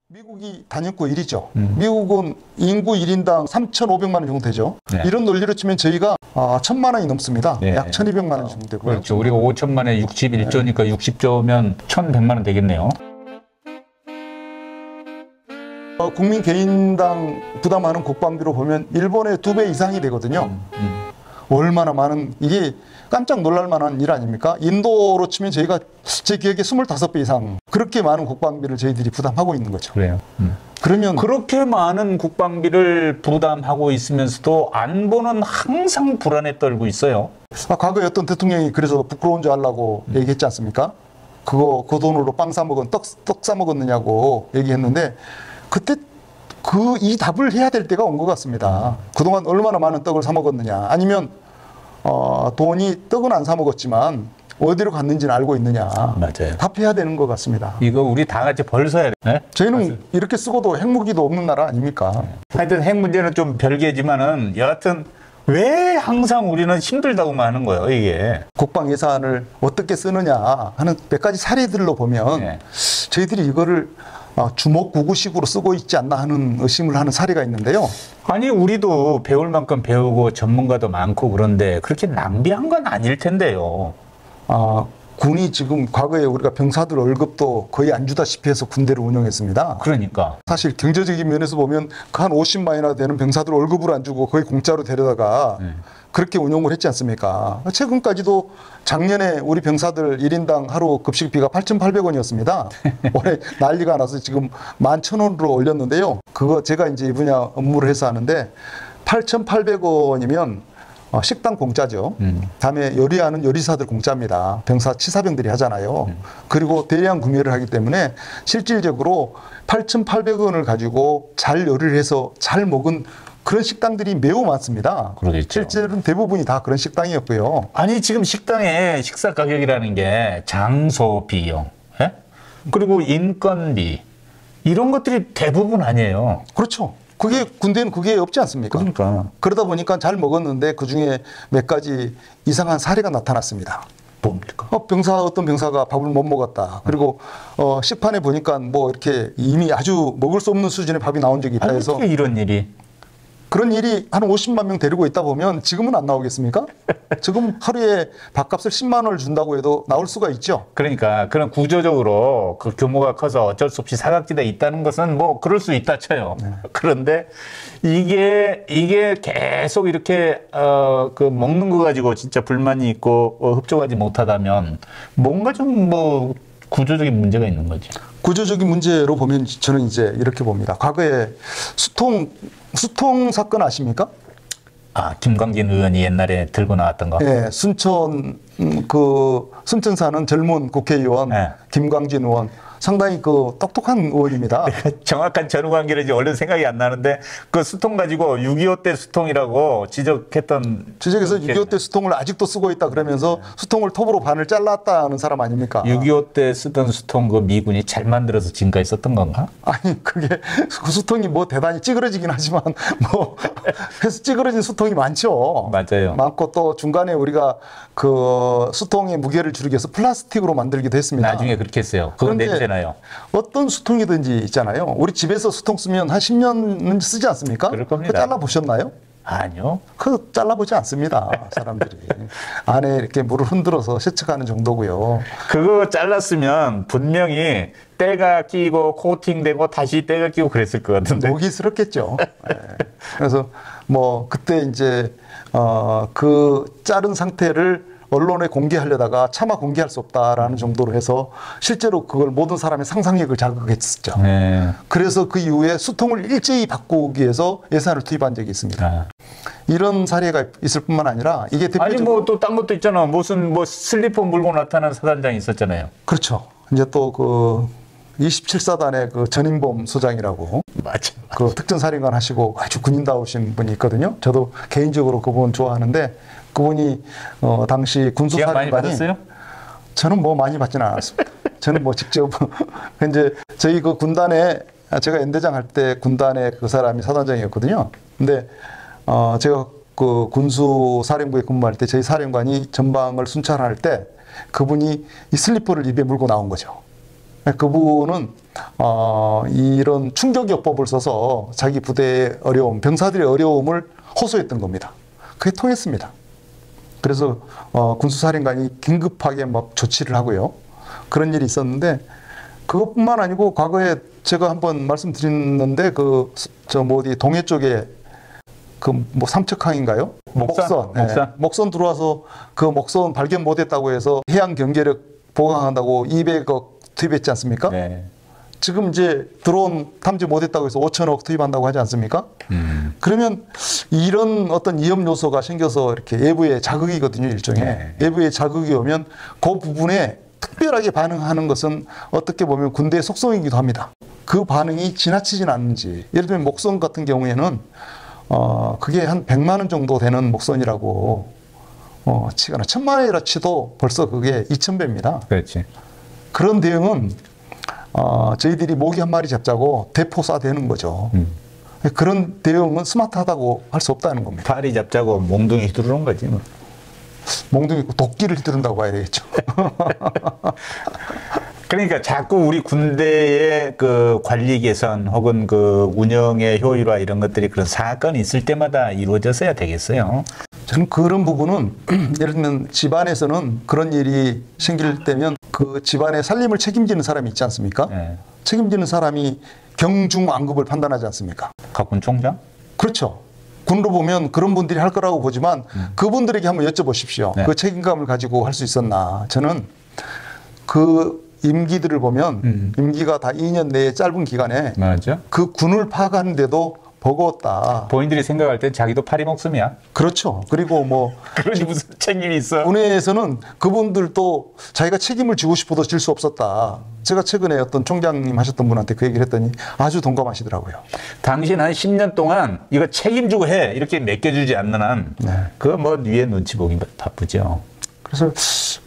미국이 단연코 1위죠. 미국은 인구 1인당 3,500만 원 정도 되죠. 네. 이런 논리로 치면 저희가 1,000만 원이 넘습니다. 네. 약 1,200만 원 정도 되고요. 그렇죠. 우리가 5천만에 61조니까 60조면 1,100만 원 되겠네요. 국민 개인당 부담하는 국방비로 보면 일본의 2배 이상이 되거든요. 얼마나 많은, 이게 깜짝 놀랄 만한 일 아닙니까? 인도로 치면 저희가 제 기억에 25배 이상 그렇게 많은 국방비를 저희들이 부담하고 있는 거죠. 그래요. 그러면 그렇게 많은 국방비를 부담하고 있으면서도 안보는 항상 불안에 떨고 있어요. 과거에 어떤 대통령이 그래서 부끄러운 줄 알라고 얘기했지 않습니까? 그 돈으로 빵 사 먹은 떡 사 먹었느냐고 얘기했는데 그때 이 답을 해야 될 때가 온 것 같습니다. 그동안 얼마나 많은 떡을 사 먹었느냐, 아니면 돈이 떡은 안 사 먹었지만 어디로 갔는지는 알고 있느냐. 맞아요. 답해야 되는 것 같습니다. 이거 우리 다 같이 벌써야 돼. 네? 저희는 맞아요. 이렇게 쓰고도 핵무기도 없는 나라 아닙니까? 하여튼 핵 문제는 좀 별개지만은 여하튼 왜 항상 우리는 힘들다고만 하는 거예요, 이게. 국방 예산을 어떻게 쓰느냐 하는 몇 가지 사례들로 보면 네. 저희들이 이거를 주먹구구식으로 쓰고 있지 않나 하는 의심을 하는 사례가 있는데요. 아니 우리도 배울 만큼 배우고 전문가도 많고 그런데 그렇게 낭비한 건 아닐 텐데요. 군이 지금 과거에 우리가 병사들 월급도 거의 안 주다시피 해서 군대를 운영했습니다. 그러니까. 사실 경제적인 면에서 보면 그 한 50만이나 되는 병사들 월급을 안 주고 거의 공짜로 데려다가 그렇게 운용을 했지 않습니까? 최근까지도 작년에 우리 병사들 1인당 하루 급식비가 8,800원이었습니다. 올해 난리가 나서 지금 11,000원으로 올렸는데요. 그거 제가 이제 이 분야 업무를 해서 하는데 8,800원이면 식당 공짜죠. 다음에 요리하는 요리사들 공짜입니다. 병사 치사병들이 하잖아요. 그리고 대량 구매를 하기 때문에 실질적으로 8,800원을 가지고 잘 요리를 해서 잘 먹은 그런 식당들이 매우 많습니다. 그러겠죠. 실제로는 대부분이 다 그런 식당이었고요. 아니 지금 식당의 식사 가격이라는 게 장소 비용, 예? 그리고 인건비 이런 것들이 대부분 아니에요. 그렇죠. 그게 군대는 그게 없지 않습니까? 그러니까. 그러다 보니까 잘 먹었는데 그중에 몇 가지 이상한 사례가 나타났습니다. 뭡니까? 어떤 병사가 밥을 못 먹었다. 그리고 식판에 보니까 뭐 이렇게 이미 아주 먹을 수 없는 수준의 밥이 나온 적이 있다 해서 어떻게 이런 일이? 그런 일이 한 50만 명 데리고 있다 보면 지금은 안 나오겠습니까? 지금 하루에 밥값을 10만 원을 준다고 해도 나올 수가 있죠. 그러니까 그런 구조적으로 그 규모가 커서 어쩔 수 없이 사각지대에 있다는 것은 뭐 그럴 수 있다 쳐요. 그런데 이게 계속 이렇게 그 먹는 거 가지고 진짜 불만이 있고 흡족하지 못하다면 뭔가 좀 뭐 구조적인 문제가 있는 거지. 구조적인 문제로 보면 저는 이제 이렇게 봅니다. 과거에 수통 사건 아십니까? 김광진 의원이 옛날에 들고 나왔던 거. 네, 순천 사는 젊은 국회의원 네. 김광진 의원, 상당히 똑똑한 의원입니다. 정확한 전후 관계를 이제 얼른 생각이 안 나는데 그 수통 가지고 6.25 때 수통이라고 지적해서 6.25 때 수통을 아직도 쓰고 있다 그러면서 수통을 톱으로 반을 잘랐다는 사람 아닙니까? 6.25 때 쓰던 수통 그 미군이 잘 만들어서 지금까지 썼던 건가? 아니 그게 그 수통이 뭐 대단히 찌그러지긴 하지만 뭐 해서 찌그러진 수통이 많죠. 맞아요. 많고 또 중간에 우리가 그 수통의 무게를 줄이기 위해서 플라스틱으로 만들기도 했습니다. 나중에 그렇게 했어요. 그건 냄새 나요. 어떤 수통이든지 있잖아요. 우리 집에서 수통 쓰면 한 10년은 쓰지 않습니까? 그럴 겁니다. 그거 잘라보셨나요? 아니요. 그거 잘라보지 않습니다. 사람들이. 안에 이렇게 물을 흔들어서 세척하는 정도고요. 그거 잘랐으면 분명히 때가 끼고 코팅되고 다시 때가 끼고 그랬을 것 같은데. 모기스럽겠죠. 네. 그래서 뭐 그때 이제 그 자른 상태를 언론에 공개하려다가 차마 공개할 수 없다라는 정도로 해서 실제로 그걸 모든 사람의 상상력을 자극했었죠. 네. 그래서 그 이후에 수통을 일제히 바꾸기 위해서 예산을 투입한 적이 있습니다. 이런 사례가 있을 뿐만 아니라 이게 대표적으로 아니 뭐 또 딴 것도 있잖아. 무슨 뭐 슬리퍼 물고 나타난 사단장이 있었잖아요. 그렇죠. 이제 또 그 27사단의 그 전인범 소장이라고 맞아. 그 특전사령관 하시고 아주 군인다우신 분이 있거든요. 저도 개인적으로 그분 좋아하는데 그분이 당시 지원 많이 군수사령관이 받았어요? 저는 뭐 많이 받지는 않았습니다. 저는 뭐 직접 이제 저희 그 군단에 제가 연대장 할 때 군단에 그 사람이 사단장이었거든요. 근데 제가 그 군수사령부에 근무할 때 저희 사령관이 전방을 순찰할 때 그분이 이 슬리퍼를 입에 물고 나온 거죠. 그분은 이런 충격요법을 써서 자기 부대의 어려움, 병사들의 어려움을 호소했던 겁니다. 그게 통했습니다. 그래서 군수사령관이 긴급하게 막 조치를 하고요. 그런 일이 있었는데 그것뿐만 아니고 과거에 제가 한번 말씀드렸는데 어디 동해 쪽에 삼척항인가요? 목선. 목선 들어와서 그 목선 발견 못했다고 해서 해양 경계력 보강한다고 200억 투입했지 않습니까? 네. 지금 이제 드론 탐지 못했다고 해서 5천억 투입한다고 하지 않습니까? 그러면 이런 어떤 위험 요소가 생겨서 이렇게 외부의 자극이거든요, 일종의. 네. 외부의 자극이 오면 그 부분에 특별하게 반응하는 것은 어떻게 보면 군대의 속성이기도 합니다. 그 반응이 지나치진 않는지. 예를 들면 목선 같은 경우에는 그게 한 100만 원 정도 되는 목선이라고 치거나 1000만 원이라 치도 벌써 그게 2000배입니다. 그렇지. 그런 대응은 저희들이 모기 한 마리 잡자고 대포 쏴대는 거죠. 그런 대응은 스마트하다고 할 수 없다는 겁니다. 파리 잡자고 몽둥이 휘두르는 거지 뭐. 몽둥이 도끼를 휘두른다고 봐야 되겠죠. 그러니까 자꾸 우리 군대의 그 관리 개선 혹은 그 운영의 효율화 이런 것들이 그런 사건이 있을 때마다 이루어졌어야 되겠어요. 저는 그런 부분은 예를 들면 집안에서는 그런 일이 생길 때면 그 집안의 살림을 책임지는 사람이 있지 않습니까? 네. 책임지는 사람이 경중왕급을 판단하지 않습니까? 각군 총장? 그렇죠. 군으로 보면 그런 분들이 할 거라고 보지만 그분들에게 한번 여쭤보십시오. 네. 그 책임감을 가지고 할 수 있었나. 저는 그 임기들을 보면 임기가 다 2년 내에 짧은 기간에 맞아. 그 군을 파악하는데도 버거웠다. 본인들이 생각할 땐 자기도 파리 목숨이야. 그렇죠. 그리고 뭐 그러니 무슨 책임이 있어? 군에서는 그분들도 자기가 책임을 지고 싶어도 질 수 없었다. 제가 최근에 어떤 총장님 하셨던 분한테 그 얘기를 했더니 아주 동감하시더라고요. 당신 한 10년 동안 이거 책임지고 해 이렇게 맡겨주지 않는 한 그거 뭐 위에 눈치 보기 바쁘죠. 그래서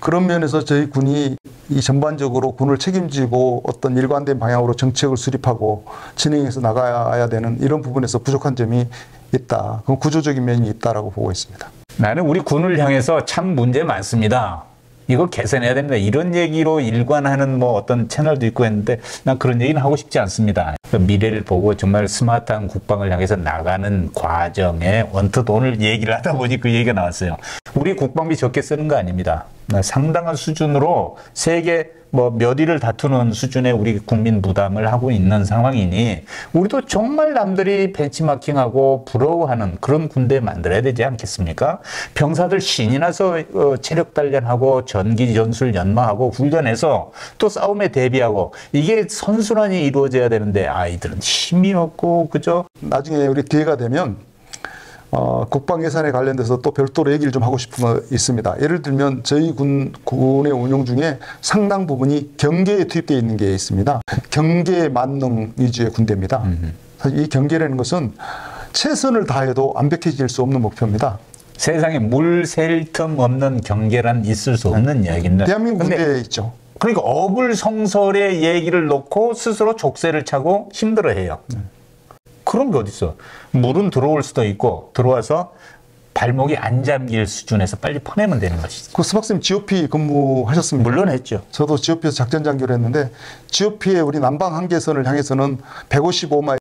그런 면에서 저희 군이 이 전반적으로 군을 책임지고 어떤 일관된 방향으로 정책을 수립하고 진행해서 나가야 되는 이런 부분에서 부족한 점이 있다. 그건 구조적인 면이 있다라고 보고 있습니다. 나는 우리 군을 향해서 참 문제 많습니다. 이거 개선해야 됩니다. 이런 얘기로 일관하는 뭐 어떤 채널도 있고 했는데 난 그런 얘기는 하고 싶지 않습니다. 미래를 보고 정말 스마트한 국방을 향해서 나가는 과정에 언뜻 오늘 얘기를 하다 보니 그 얘기가 나왔어요. 우리 국방비 적게 쓰는 거 아닙니다. 상당한 수준으로 세계 뭐 몇 위를 다투는 수준의 우리 국민 부담을 하고 있는 상황이니 우리도 정말 남들이 벤치마킹하고 부러워하는 그런 군대 만들어야 되지 않겠습니까? 병사들 신이 나서 체력 단련하고 전기 전술 연마하고 훈련해서 또 싸움에 대비하고 이게 선순환이 이루어져야 되는데 아이들은 힘이 없고 그죠? 나중에 우리 기회가 되면 국방 예산에 관련돼서 또 별도로 얘기를 좀 하고 싶은 거 있습니다. 예를 들면 저희 군의 운용 중에 상당 부분이 경계에 투입되어 있는 게 있습니다. 경계 만능 위주의 군대입니다. 사실 이 경계라는 것은 최선을 다해도 완벽해질 수 없는 목표입니다. 세상에 물 셀 틈 없는 경계란 있을 수 없는 이야기인데 대한민국 군대에 있죠. 그러니까 어불성설의 얘기를 놓고 스스로 족쇄를 차고 힘들어해요. 그런 게 어딨어. 물은 들어올 수도 있고 들어와서 발목이 안 잠길 수준에서 빨리 퍼내면 되는 것이지. 그 수박쌤 GOP 근무하셨습니까? 물론 했죠. 저도 GOP에서 작전 장교를 했는데 GOP의 우리 남방 한계선을 향해서는 155마일